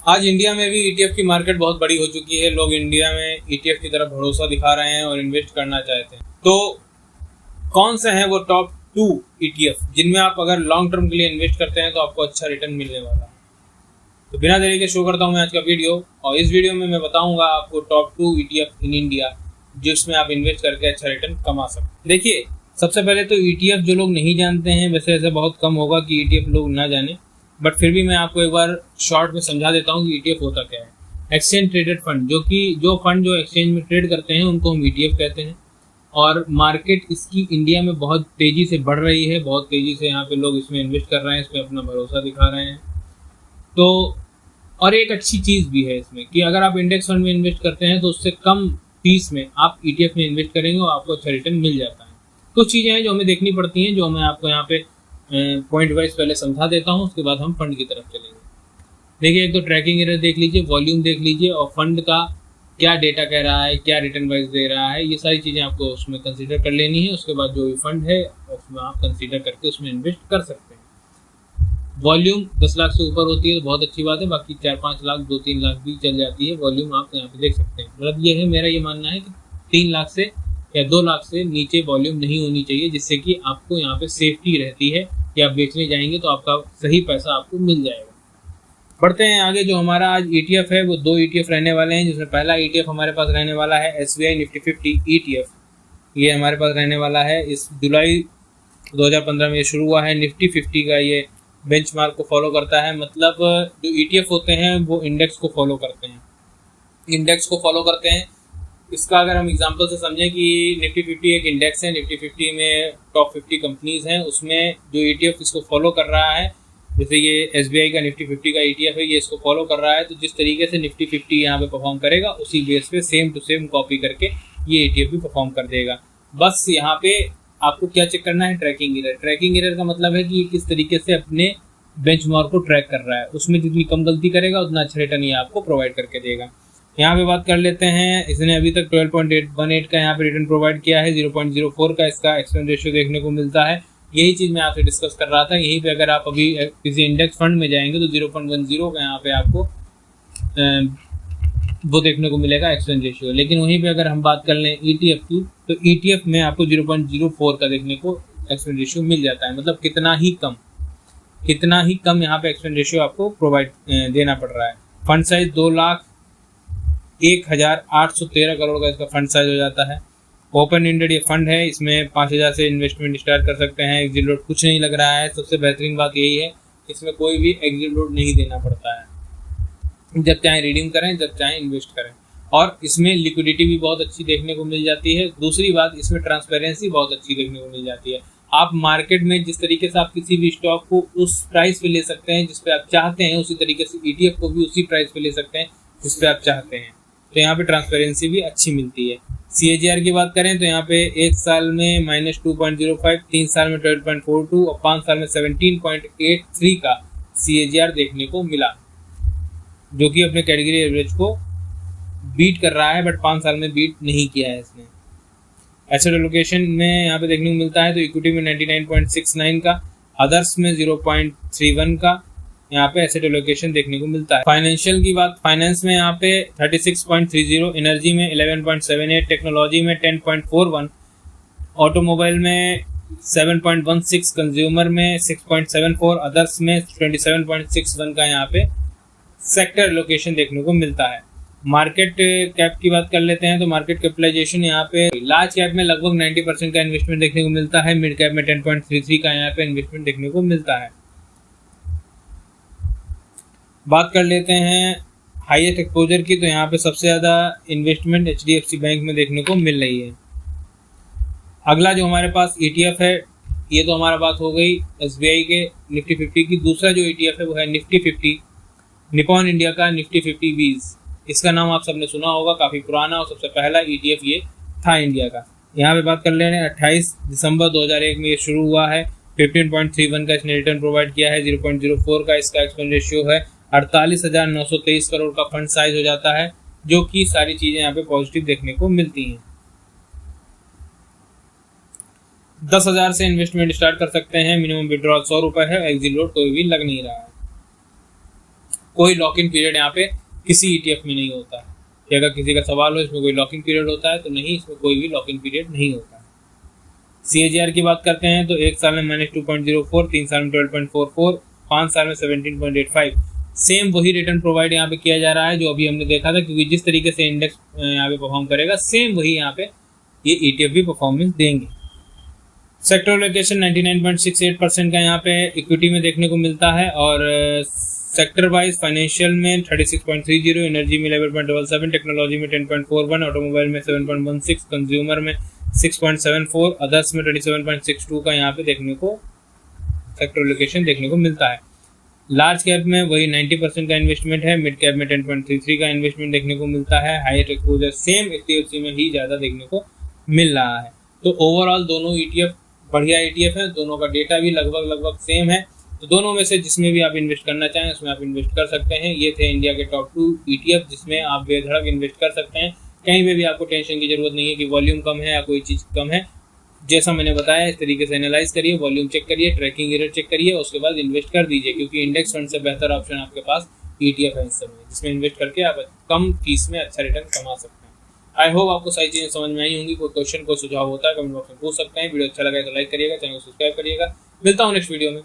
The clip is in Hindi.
आज इंडिया में भी ईटीएफ की मार्केट बहुत बड़ी हो चुकी है। लोग इंडिया में ईटीएफ की तरफ भरोसा दिखा रहे हैं और इन्वेस्ट करना चाहते हैं। तो कौन से हैं वो टॉप 2 ईटीएफ जिनमें आप अगर लॉन्ग टर्म के लिए इन्वेस्ट करते हैं तो आपको अच्छा रिटर्न मिलने वाला है। तो बिना देरी के शुरू करता हूं मैं आज का वीडियो, और इस वीडियो में मैं बताऊंगा आपको टॉप 2 ईटीएफ इन इंडिया जिसमें आप इन्वेस्ट करके अच्छा रिटर्न कमा सकते हैं। देखिए, सबसे पहले तो ईटीएफ जो लोग नहीं जानते हैं, वैसे ऐसा बहुत कम होगा कि ईटीएफ लोग ना जाने, बट फिर भी मैं आपको एक बार शॉर्ट में समझा देता हूँ कि ईटीएफ होता क्या है। एक्सचेंज ट्रेडेड फंड, जो फंड जो एक्सचेंज में ट्रेड करते हैं उनको हम ईटीएफ कहते हैं। और मार्केट इसकी इंडिया में बहुत तेजी से बढ़ रही है, बहुत तेजी से यहाँ पे लोग इसमें इन्वेस्ट कर रहे हैं, इसमें अपना भरोसा दिखा रहे हैं। तो और एक अच्छी चीज़ भी है इसमें कि अगर आप इंडेक्स फंड में इन्वेस्ट करते हैं तो उससे कम फीस में आप ईटीएफ में इन्वेस्ट करेंगे और आपको अच्छा रिटर्न मिल जाता है। कुछ चीज़ें हैं जो हमें देखनी पड़ती हैं, जो मैं आपको यहाँ पे पॉइंट वाइज पहले समझा देता हूँ, उसके बाद हम फंड की तरफ चलेंगे। देखिए, एक तो ट्रैकिंग एरर देख लीजिए, वॉल्यूम देख लीजिए, और फंड का क्या डेटा कह रहा है, क्या रिटर्न वाइज दे रहा है, ये सारी चीज़ें आपको उसमें कंसीडर कर लेनी है। उसके बाद जो भी फंड है उसमें आप कंसीडर करके उसमें इन्वेस्ट कर सकते हैं। वॉल्यूम 10 लाख से ऊपर होती है तो बहुत अच्छी बात है, बाकी 4-5 लाख 2-3 लाख भी चल जाती है वॉल्यूम, आप यहाँ पे देख सकते हैं। मतलब ये है, मेरा ये मानना है कि 3 लाख से या 2 लाख से नीचे वॉल्यूम नहीं होनी चाहिए, जिससे कि आपको यहाँ पे सेफ्टी रहती है कि आप बेचने जाएंगे तो आपका सही पैसा आपको मिल जाएगा। बढ़ते हैं आगे। जो हमारा आज ईटीएफ है वो 2 ईटीएफ रहने वाले हैं, जिसमें पहला ईटीएफ हमारे पास रहने वाला है एसबीआई निफ्टी 50 ईटीएफ। ये हमारे पास रहने वाला है, इस जुलाई 2015 में ये शुरू हुआ है। निफ्टी 50 का ये बेंचमार्क को फॉलो करता है, मतलब जो ईटीएफ होते हैं वो इंडेक्स को फॉलो करते हैं, इसका अगर हम एग्जांपल से समझें कि निफ्टी 50 एक इंडेक्स है, निफ्टी 50 में टॉप 50 कंपनीज हैं, उसमें जो ईटीएफ इसको फॉलो कर रहा है, जैसे ये एसबीआई का निफ्टी 50 का ईटीएफ है, ये इसको फॉलो कर रहा है, तो जिस तरीके से निफ्टी 50 यहाँ पे परफॉर्म करेगा उसी बेस पे सेम टू सेम कॉपी करके ये ईटीएफ भी परफॉर्म कर देगा। बस यहाँ पे आपको क्या चेक करना है, ट्रैकिंग एरर का मतलब है कि ये किस तरीके से अपने बेंचमार्क को ट्रैक कर रहा है, उसमें जितनी कम गलती करेगा उतना अच्छा रिटर्न ये आपको प्रोवाइड करके देगा। यहाँ पे बात कर लेते हैं, इसने अभी तक 12.18 का यहाँ पे रिटर्न प्रोवाइड किया है, 0.04 का इसका एक्सपेंस रेशियो देखने को मिलता है। यही चीज़ मैं आपसे डिस्कस कर रहा था। यहीं पे अगर आप अभी किसी इंडेक्स फंड में जाएंगे तो 0.10 का यहाँ पे आपको वो देखने को मिलेगा एक्सपेंस रेशियो, लेकिन वहीं पे अगर हम बात कर लें ईटीएफ की, तो ईटीएफ में आपको 0.04 का देखने को एक्सपेंस रेशियो मिल जाता है। मतलब कितना ही कम यहाँ पे एक्सपेंस रेशियो आपको प्रोवाइड देना पड़ रहा है। फंड साइज 2,01,813 करोड़ का इसका फंड साइज हो जाता है। ओपन एंडेड ये फंड है, इसमें 5,000 से इन्वेस्टमेंट स्टार्ट कर सकते हैं। एग्जिट लोड कुछ नहीं लग रहा है, सबसे बेहतरीन बात यही है, इसमें कोई भी एग्जिट लोड नहीं देना पड़ता है। जब चाहे रिडीम करें, जब चाहे इन्वेस्ट करें, और इसमें लिक्विडिटी भी बहुत अच्छी देखने को मिल जाती है। दूसरी बात, इसमें ट्रांसपेरेंसी बहुत अच्छी देखने को मिल जाती है। आप मार्केट में जिस तरीके से आप किसी भी स्टॉक को उस प्राइस पे ले सकते हैं जिस पे आप चाहते हैं, उसी तरीके से ईटीएफ को भी उसी प्राइस पे ले सकते हैं जिस पे आप चाहते हैं। तो यहाँ पे ट्रांसपेरेंसी भी अच्छी मिलती है। सीएजीआर की बात करें तो यहाँ पे 1 साल में -2.05, 3 साल में 12.42 और 5 साल में 17.83 का सीएजीआर देखने को मिला, जो कि अपने कैटेगरी एवरेज को बीट कर रहा है, बट 5 साल में बीट नहीं किया है इसने। एसेट एलोकेशन में यहाँ पे देखने को मिलता है तो इक्विटी में 99.69 का, अदर्स में 0.31 का यहाँ पे एसेट एलोकेशन देखने को मिलता है। फाइनेंशियल की बात, फाइनेंस में यहाँ पे 36.30, एनर्जी में 11.78, टेक्नोलॉजी में 10.41, ऑटोमोबाइल में 7.16, कंज्यूमर में 6.74, अदर्स में 27.61 का यहाँ पे सेक्टर एलोकेशन देखने को मिलता है। मार्केट कैप की बात कर लेते हैं तो मार्केट कैपिटलाइजेशन यहाँ पे लार्ज कैप में लगभग 90% का इन्वेस्टमेंट देखने को मिलता है, मिड कैप में 10.33 का यहाँ पे इन्वेस्टमेंट देखने को मिलता है। बात कर लेते हैं हाईएस्ट एक्सपोजर की, तो यहाँ पे सबसे ज़्यादा इन्वेस्टमेंट एचडीएफसी बैंक में देखने को मिल रही है। अगला जो हमारे पास ईटीएफ है, ये तो हमारा बात हो गई एसबीआई के निफ्टी 50 की। दूसरा जो ईटीएफ है वो है निफ्टी 50, निपॉन इंडिया का निफ्टी 50 वीज। इसका नाम आप सबने सुना होगा, काफ़ी पुराना और सबसे पहला ईटीएफ ये था इंडिया का। यहाँ पे बात कर ले रहे हैं 28 दिसंबर 2001 में ये शुरू हुआ है। 15.31 का इसने रिटर्न प्रोवाइड किया है, 0.04 का इसका एक्सपेंस रेशियो है, 48,923 करोड़ का फंड साइज हो जाता है, जो कि सारी चीज़ें यहाँ पे पॉजिटिव देखने को मिलती हैं। 10,000 से इन्वेस्टमेंट स्टार्ट कर सकते हैं, मिनिमम विड्रॉल 100 रुपये है, एग्जिट लोड कोई भी लग नहीं रहा है। कोई लॉक इन पीरियड यहाँ पे किसी ETF में नहीं होता है। कि अगर किसी का सवाल हो इसमें कोई लॉक इन पीरियड होता है, तो नहीं, इसमें कोई भी लॉक इन पीरियड नहीं होता है। CAGR की बात करते हैं तो 1 साल में -2.04, 3 साल में 12.44, 5 साल में 17.85, सेम वही रिटर्न प्रोवाइड यहाँ पे किया जा रहा है जो अभी हमने देखा था, क्योंकि जिस तरीके से इंडेक्स यहाँ पे परफॉर्म करेगा सेम वही यहाँ पे ये ETF भी परफॉर्मेंस देंगे। सेक्टर एलोकेशन 99.68% का यहाँ पे इक्विटी में देखने को मिलता है, और सेक्टर वाइज फाइनेंशियल में 36.30, एनर्जी में 11.77, टेक्नोलॉजी में 10.41, ऑटोमोबाइल में 7.16, कंज्यूमर में 6.74, अदर्स में 27.62 का यहाँ पे देखने को सेक्टर एलोकेशन देखने को मिलता है। लार्ज कैप में वही 90% का इन्वेस्टमेंट है, मिड कैप में 10.33 का इन्वेस्टमेंट देखने को मिलता है, हाईएस्ट एक्सपोजर सेम HDFC में ही ज़्यादा देखने को मिल रहा है। तो ओवरऑल दोनों ETF बढ़िया ETF है, दोनों का डेटा भी लगभग सेम है। तो दोनों में से जिसमें भी आप इन्वेस्ट करना चाहें उसमें आप इन्वेस्ट कर सकते हैं। ये थे इंडिया के टॉप 2 ETF जिसमें आप बेधड़क इन्वेस्ट कर सकते हैं। कहीं पे भी आपको टेंशन की जरूरत नहीं है कि वॉल्यूम कम है या कोई चीज़ कम है। जैसा मैंने बताया इस तरीके से एनालाइज करिए, वॉल्यूम चेक करिए, ट्रैकिंग एरर चेक करिए, उसके बाद इन्वेस्ट कर दीजिए, क्योंकि इंडेक्स फंड से बेहतर ऑप्शन आपके पास ETF है इस समय, जिसमें इन्वेस्ट करके आप कम फीस में अच्छा रिटर्न कमा सकते हैं। आई होप आपको सारी चीज़ें समझ में आई होंगी। कोई क्वेश्चन कोई सुझाव होता है कमेंट बॉक्स में पूछ सकते हैं। वीडियो अच्छा लगा तो लाइक करिएगा, चैनल को सब्सक्राइब करिएगा। मिलता हूँ नेक्स्ट वीडियो में।